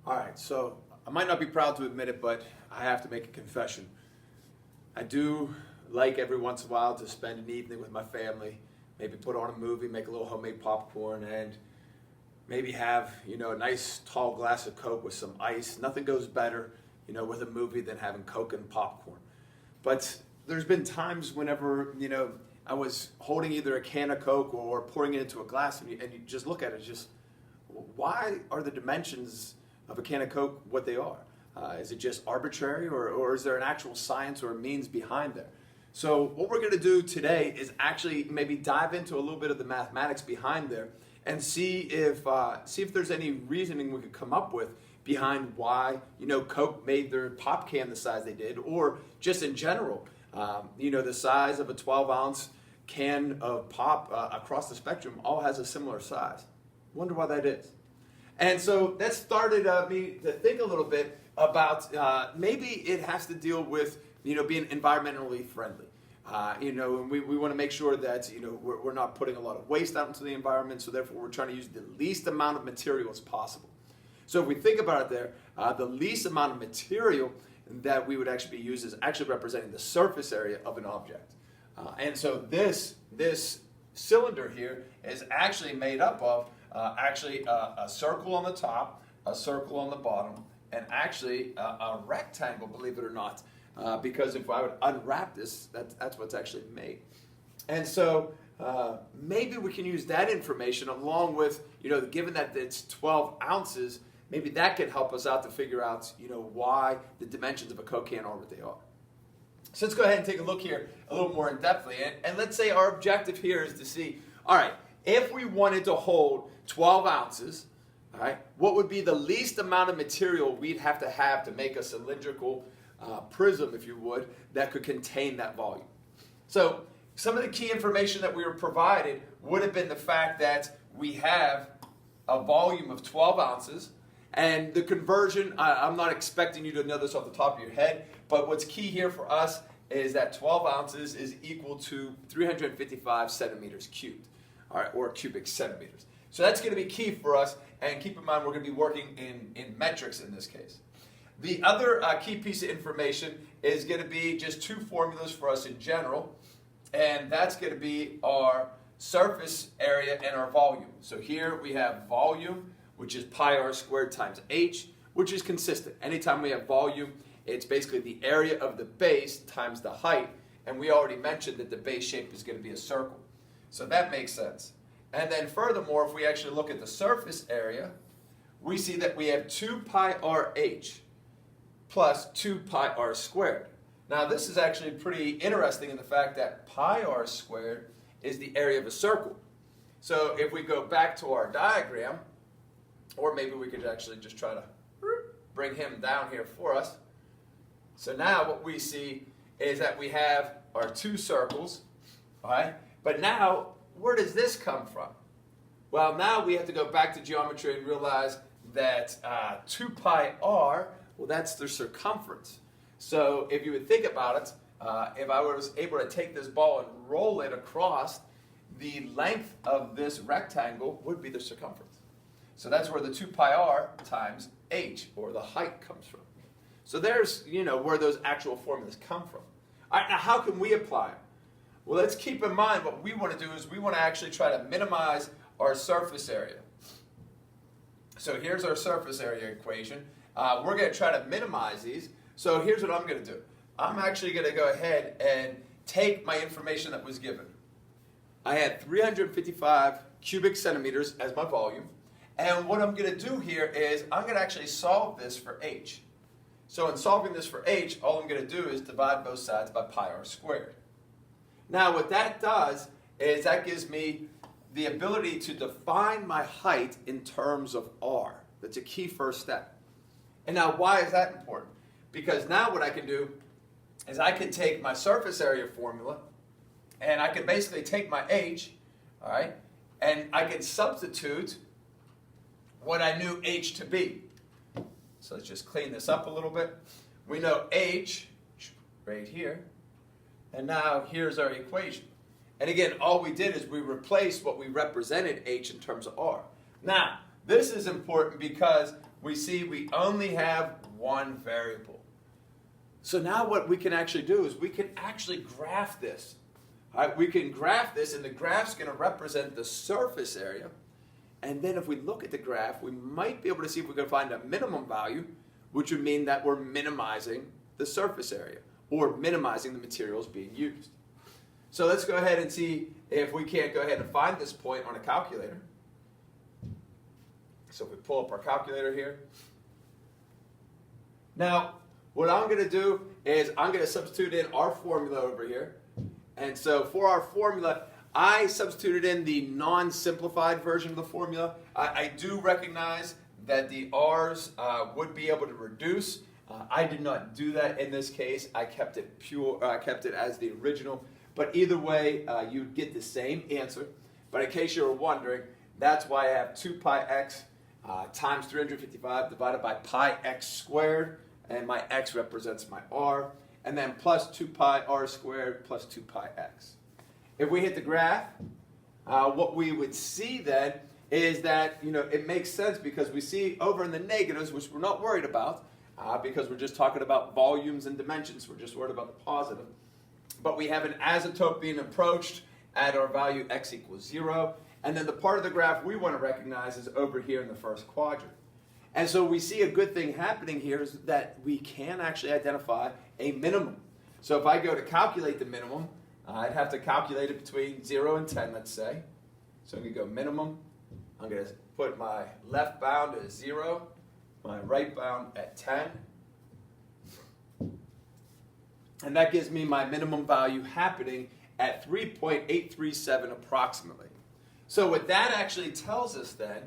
All right, so I might not be proud to admit it, but I have to make a confession. I do like every once in a while to spend an evening with my family, maybe put on a movie, make a little homemade popcorn, and maybe have, a nice tall glass of Coke with some ice. Nothing goes better, with a movie than having Coke and popcorn. But there's been times whenever, I was holding either a can of Coke or pouring it into a glass, and you just look at it, just why are the dimensions of a can of Coke what they are? Is it just arbitrary, or is there an actual science or a means behind there? So what we're going to do today is actually maybe dive into a little bit of the mathematics behind there and see if there's any reasoning we could come up with behind why Coke made their pop can the size they did, or just in general, the size of a 12-ounce can of pop across the spectrum all has a similar size. Wonder why that is. And so that started me to think a little bit about maybe it has to deal with being environmentally friendly. And we want to make sure that we're not putting a lot of waste out into the environment, so therefore we're trying to use the least amount of material as possible. So if we think about it there, the least amount of material that we would actually be used is actually representing the surface area of an object. And so this cylinder here is actually made up of a circle on the top, a circle on the bottom, and actually a rectangle, believe it or not, because if I would unwrap this, that's what's actually made. And so maybe we can use that information along with, given that it's 12 ounces, maybe that could help us out to figure out, why the dimensions of a Coke can are what they are. So let's go ahead and take a look here a little more in-depthly. And let's say our objective here is to see, all right, if we wanted to hold 12 ounces, all right, what would be the least amount of material we'd have to make a cylindrical prism, if you would, that could contain that volume? So some of the key information that we were provided would have been the fact that we have a volume of 12 ounces, and the conversion, I'm not expecting you to know this off the top of your head, but what's key here for us is that 12 ounces is equal to 355 centimeters cubed, all right, or cubic centimeters. So that's going to be key for us, and keep in mind we're going to be working in metrics in this case. The other key piece of information is going to be just two formulas for us in general, and that's going to be our surface area and our volume. So here we have volume, which is pi r squared times h, which is consistent. Anytime we have volume, it's basically the area of the base times the height, and we already mentioned that the base shape is going to be a circle. So that makes sense. And then furthermore, if we actually look at the surface area, we see that we have 2 pi r h plus 2 pi r squared. Now this is actually pretty interesting in the fact that pi r squared is the area of a circle. So if we go back to our diagram, or maybe we could actually just try to bring him down here for us. So now what we see is that we have our two circles, all right? But now, where does this come from? Well, now we have to go back to geometry and realize that 2 pi r, well, that's the circumference. So if you would think about it, if I was able to take this ball and roll it across, the length of this rectangle would be the circumference. So that's where the 2 pi r times h, or the height, comes from. So there's, where those actual formulas come from. All right, now how can we apply them? Well, let's keep in mind what we want to do is we want to actually try to minimize our surface area. So here's our surface area equation. We're going to try to minimize these. So here's what I'm going to do. I'm actually going to go ahead and take my information that was given. I had 355 cubic centimeters as my volume. And what I'm going to do here is I'm going to actually solve this for h. So in solving this for h, all I'm going to do is divide both sides by pi r squared. Now what that does is that gives me the ability to define my height in terms of r. That's a key first step. And now why is that important? Because now what I can do is I can take my surface area formula and I can basically take my h, all right, and I can substitute what I knew h to be. So let's just clean this up a little bit. We know h right here, and now here's our equation. And again, all we did is we replaced what we represented h in terms of r. Now, this is important because we see we only have one variable. So now what we can actually do is we can actually graph this. All right, we can graph this, and the graph's going to represent the surface area. And then if we look at the graph, we might be able to see if we can find a minimum value, which would mean that we're minimizing the surface area or minimizing the materials being used. So let's go ahead and see if we can't go ahead and find this point on a calculator. So if we pull up our calculator here. Now, what I'm going to do is I'm going to substitute in our formula over here. And so for our formula, I substituted in the non-simplified version of the formula. I do recognize that the R's would be able to reduce. I did not do that in this case. I kept it pure. I kept it as the original. But either way, you'd get the same answer. But in case you were wondering, that's why I have 2 pi x times 355 divided by pi x squared. And my x represents my r. And then plus 2 pi r squared plus 2 pi x. If we hit the graph, what we would see then is that, it makes sense because we see over in the negatives, which we're not worried about because we're just talking about volumes and dimensions. We're just worried about the positive. But we have an asymptote being approached at our value x equals 0. And then the part of the graph we want to recognize is over here in the first quadrant. And so we see a good thing happening here is that we can actually identify a minimum. So if I go to calculate the minimum, I'd have to calculate it between 0 and 10, let's say. So I'm going to go minimum. I'm going to put my left bound at 0, my right bound at 10. And that gives me my minimum value happening at 3.837 approximately. So what that actually tells us then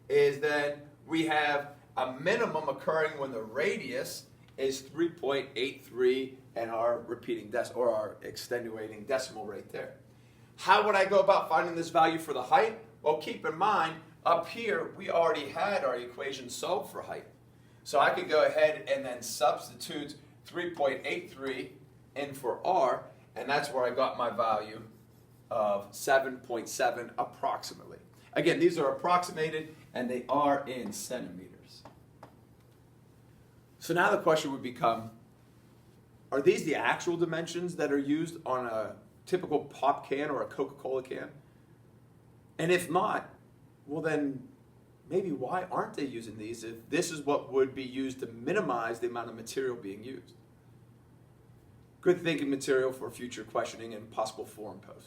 is that we have a minimum occurring when the radius is 3.83 and our repeating or our extenuating decimal right there. How would I go about finding this value for the height? Well, keep in mind, up here, we already had our equation solved for height. So I could go ahead and then substitute 3.83 in for r, and that's where I got my value of 7.7 approximately. Again, these are approximated, and they are in centimeters. So now the question would become, are these the actual dimensions that are used on a typical pop can or a Coca-Cola can? And if not, well then, maybe why aren't they using these if this is what would be used to minimize the amount of material being used? Good thinking material for future questioning and possible forum posts.